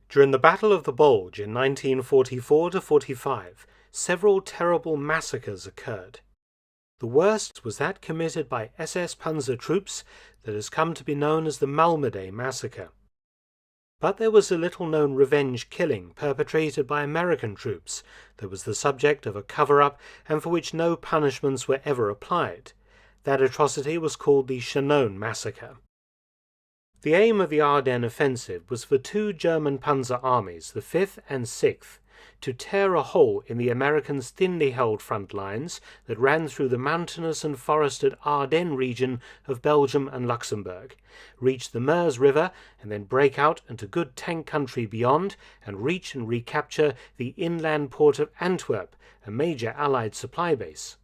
During the Battle of the Bulge in 1944–45, several terrible massacres occurred. The worst was that committed by SS Panzer troops that has come to be known as the Malmedy Massacre. But there was a little-known revenge killing perpetrated by American troops that was the subject of a cover-up and for which no punishments were ever applied. That atrocity was called the Chenogne Massacre. The aim of the Ardennes offensive was for two German panzer armies, the 5th and 6th, to tear a hole in the Americans' thinly held front lines that ran through the mountainous and forested Ardennes region of Belgium and Luxembourg, reach the Meuse River, and then break out into good tank country beyond and reach and recapture the inland port of Antwerp, a major Allied supply base.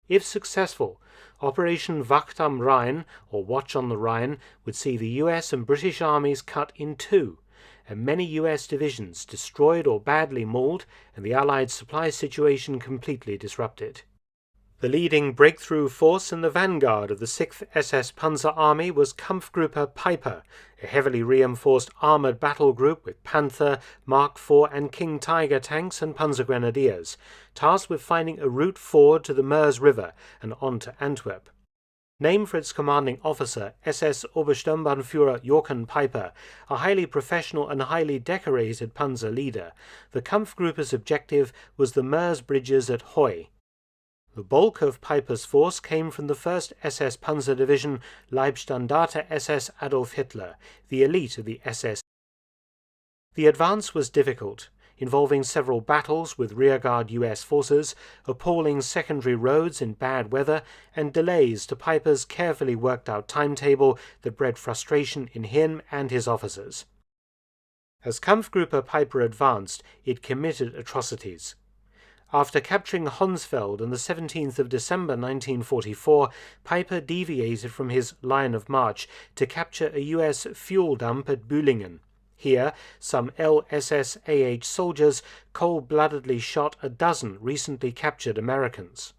If successful, Operation Wacht am Rhein, or Watch on the Rhine, would see the US and British armies cut in two, and many US divisions destroyed or badly mauled, and the Allied supply situation completely disrupted. The leading breakthrough force in the vanguard of the 6th SS Panzer Army was Kampfgruppe Peiper, a heavily reinforced armoured battle group with Panther, Mark IV and King Tiger tanks and Panzer Grenadiers, tasked with finding a route forward to the Meuse River and on to Antwerp. Named for its commanding officer, SS Obersturmbannführer Jochen Peiper, a highly professional and highly decorated panzer leader, the Kampfgruppe's objective was the Meuse bridges at Huy. The bulk of Peiper's force came from the 1st SS Panzer Division Leibstandarte SS Adolf Hitler, the elite of the SS. The advance was difficult, involving several battles with rearguard US forces, appalling secondary roads in bad weather, and delays to Peiper's carefully worked-out timetable that bred frustration in him and his officers. As Kampfgruppe Peiper advanced, it committed atrocities. After capturing Honsfeld on the 17th of December 1944, Peiper deviated from his line of march to capture a US fuel dump at Bühlingen. Here, some LSSAH soldiers cold-bloodedly shot a dozen recently captured Americans.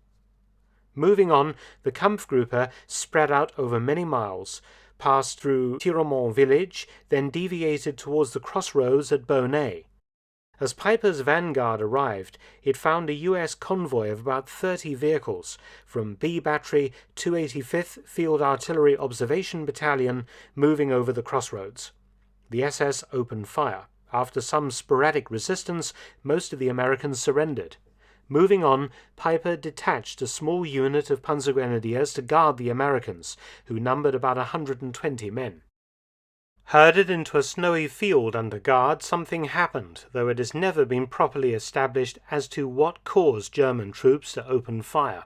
Moving on, the Kampfgruppe spread out over many miles, passed through Tiremont village, then deviated towards the crossroads at Bonnay. As Peiper's vanguard arrived, it found a US convoy of about 30 vehicles from B Battery 285th Field Artillery Observation Battalion moving over the crossroads. The SS opened fire. After some sporadic resistance, most of the Americans surrendered. Moving on, Peiper detached a small unit of Panzer Grenadiers to guard the Americans, who numbered about 120 men. Herded into a snowy field under guard, something happened, though it has never been properly established as to what caused German troops to open fire.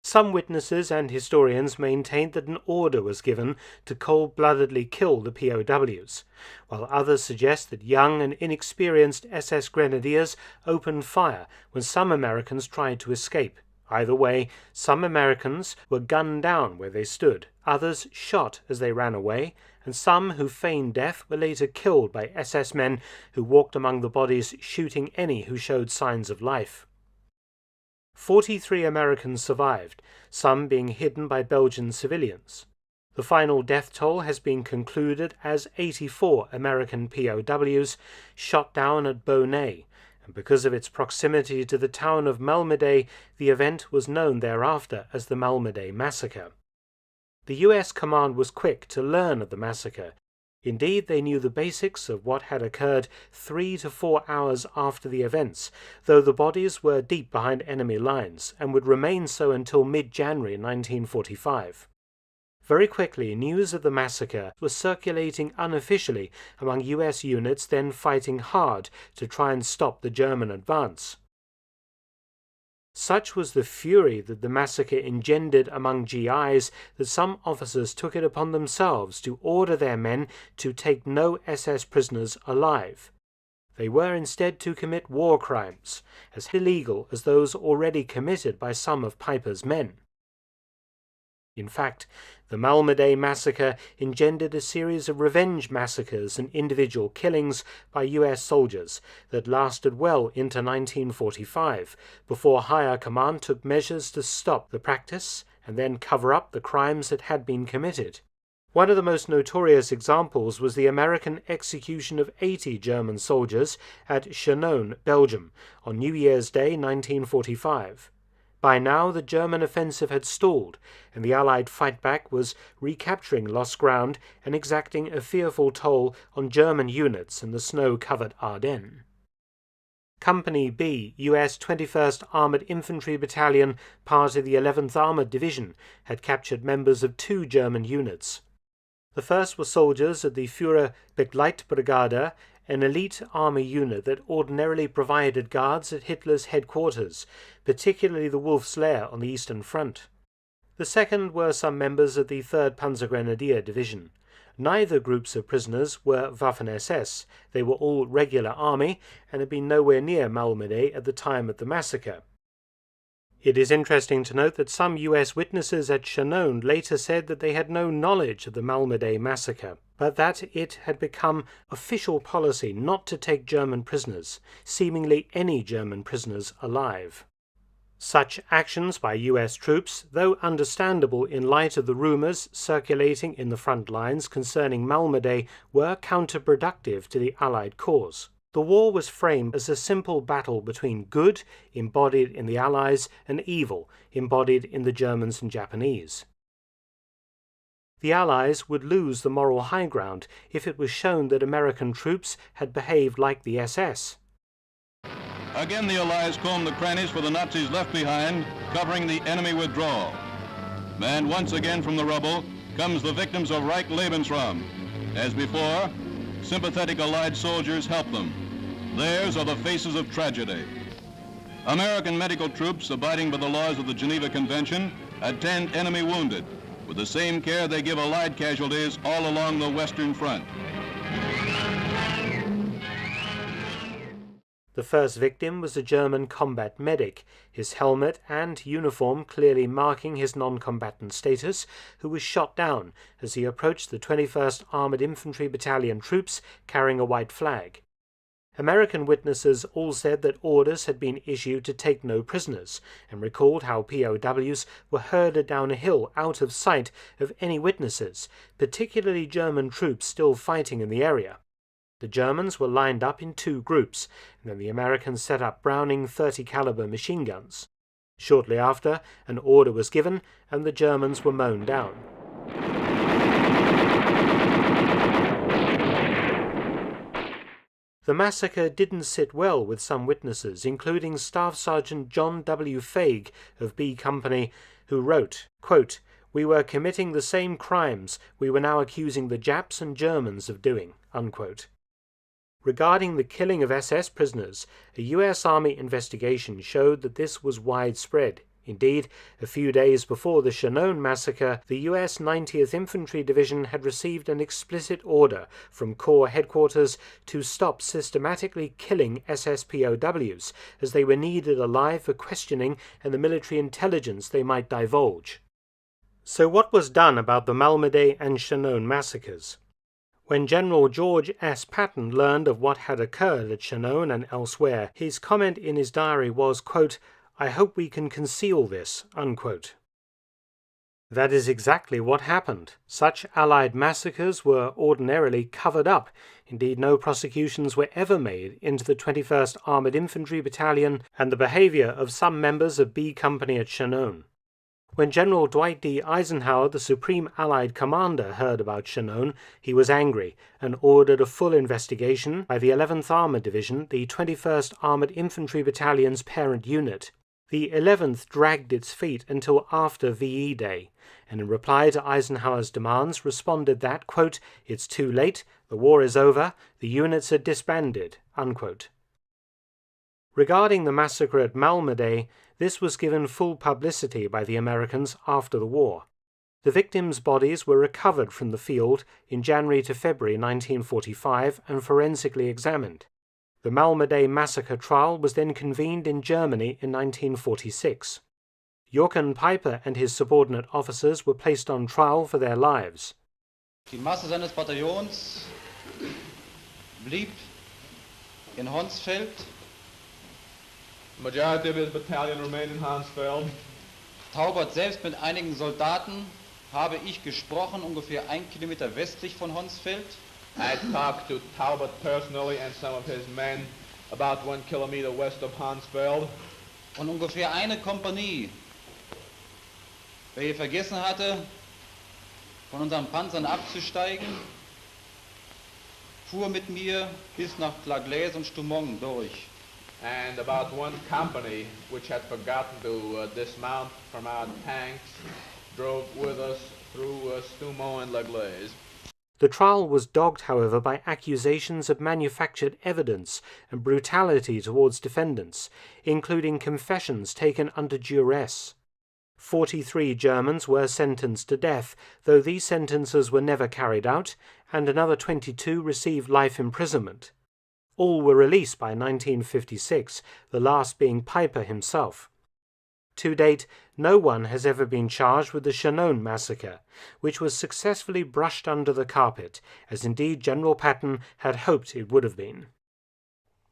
Some witnesses and historians maintained that an order was given to cold-bloodedly kill the POWs, while others suggest that young and inexperienced SS Grenadiers opened fire when some Americans tried to escape. Either way, some Americans were gunned down where they stood, others shot as they ran away, and some who feigned death were later killed by SS men who walked among the bodies, shooting any who showed signs of life. 43 Americans survived, some being hidden by Belgian civilians. The final death toll has been concluded as 84 American POWs shot down at Bonnay, and because of its proximity to the town of Malmedy, the event was known thereafter as the Malmedy Massacre. The US command was quick to learn of the massacre. Indeed, they knew the basics of what had occurred 3 to 4 hours after the events, though the bodies were deep behind enemy lines and would remain so until mid-January 1945. Very quickly, news of the massacre was circulating unofficially among US units then fighting hard to try and stop the German advance. Such was the fury that the massacre engendered among GIs that some officers took it upon themselves to order their men to take no SS prisoners alive. They were instead to commit war crimes, as illegal as those already committed by some of Peiper's men. In fact, the Malmedy massacre engendered a series of revenge massacres and individual killings by US soldiers that lasted well into 1945, before higher command took measures to stop the practice and then cover up the crimes that had been committed. One of the most notorious examples was the American execution of 80 German soldiers at Chenogne, Belgium, on New Year's Day 1945. By now the German offensive had stalled, and the Allied fightback was recapturing lost ground and exacting a fearful toll on German units in the snow-covered Ardennes. Company B, U.S. 21st Armored Infantry Battalion, part of the 11th Armored Division, had captured members of 2 German units. The first were soldiers of the Führerbegleitbrigade, an elite army unit that ordinarily provided guards at Hitler's headquarters, particularly the Wolf's Lair on the Eastern Front. The second were some members of the 3rd Panzergrenadier Division. Neither groups of prisoners were Waffen-SS. They were all regular army and had been nowhere near Malmedy at the time of the massacre. It is interesting to note that some U.S. witnesses at Chenogne later said that they had no knowledge of the Malmedy massacre, but that it had become official policy not to take German prisoners, seemingly any German prisoners alive. Such actions by U.S. troops, though understandable in light of the rumours circulating in the front lines concerning Malmedy, were counterproductive to the Allied cause. The war was framed as a simple battle between good, embodied in the Allies, and evil, embodied in the Germans and Japanese. The Allies would lose the moral high ground if it was shown that American troops had behaved like the SS. Again the Allies combed the crannies for the Nazis left behind, covering the enemy withdrawal. And once again from the rubble comes the victims of Reich Lebensraum. As before, sympathetic Allied soldiers help them. Theirs are the faces of tragedy. American medical troops, abiding by the laws of the Geneva Convention, attend enemy wounded with the same care they give Allied casualties all along the Western Front. The first victim was a German combat medic, his helmet and uniform clearly marking his non-combatant status, who was shot down as he approached the 21st Armored Infantry Battalion troops carrying a white flag. American witnesses all said that orders had been issued to take no prisoners, and recalled how POWs were herded down a hill out of sight of any witnesses, particularly German troops still fighting in the area. The Germans were lined up in 2 groups, and then the Americans set up Browning 30 caliber machine guns. Shortly after, an order was given, and the Germans were mown down. The massacre didn't sit well with some witnesses, including Staff Sergeant John W. Faig of B Company, who wrote, quote, "We were committing the same crimes we were now accusing the Japs and Germans of doing," unquote. Regarding the killing of SS prisoners, a U.S. Army investigation showed that this was widespread. Indeed, a few days before the Chenogne massacre, the U.S. 90th Infantry Division had received an explicit order from Corps headquarters to stop systematically killing SS POWs, as they were needed alive for questioning and the military intelligence they might divulge. So what was done about the Malmedy and Chenogne massacres? When General George S. Patton learned of what had occurred at Chenogne and elsewhere, his comment in his diary was, quote, "I hope we can conceal this," unquote. That is exactly what happened. Such Allied massacres were ordinarily covered up. Indeed, no prosecutions were ever made into the 21st Armored Infantry Battalion and the behavior of some members of B Company at Chenogne. When General Dwight D. Eisenhower, the Supreme Allied Commander, heard about Chenogne, he was angry and ordered a full investigation by the 11th Armored Division, the 21st Armored Infantry Battalion's parent unit. The 11th dragged its feet until after VE Day, and in reply to Eisenhower's demands responded that, quote, "It's too late, the war is over, the units are disbanded," unquote. Regarding the massacre at Malmedy, this was given full publicity by the Americans after the war. The victims' bodies were recovered from the field in January to February 1945 and forensically examined. The Malmedy massacre trial was then convened in Germany in 1946. Jochen Peiper and his subordinate officers were placed on trial for their lives. Die Masse seines Bataillons blieb in Honsfeld. The majority of his battalion remained in Hansfeld. Taubert selbst mit einigen Soldaten habe ich gesprochen, ungefähr 1 Kilometer westlich von Honsfeld. I talked to Talbot personally and some of his men about 1 kilometer west of Honsfeld. Und ungefähr eine Kompanie, welche vergessen hatte, von unseren Panzern abzusteigen, fuhr mit mir bis nach Claglais und Chenogne durch. And about 1 company, which had forgotten to dismount from our tanks, drove with us through Chenogne and Claglais. The trial was dogged, however, by accusations of manufactured evidence and brutality towards defendants, including confessions taken under duress. 43 Germans were sentenced to death, though these sentences were never carried out, and another 22 received life imprisonment. All were released by 1956, the last being Piper himself. To date, no one has ever been charged with the Chenogne massacre, which was successfully brushed under the carpet, as indeed General Patton had hoped it would have been.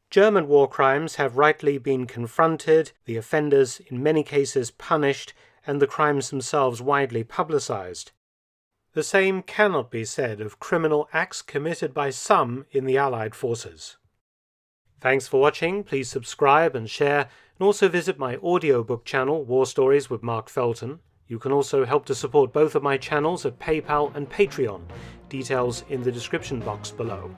German war crimes have rightly been confronted, the offenders in many cases punished, and the crimes themselves widely publicized. The same cannot be said of criminal acts committed by some in the Allied forces. Thanks for watching. Please subscribe and share, and also visit my audiobook channel, War Stories with Mark Felton. You can also help to support both of my channels at PayPal and Patreon. Details in the description box below.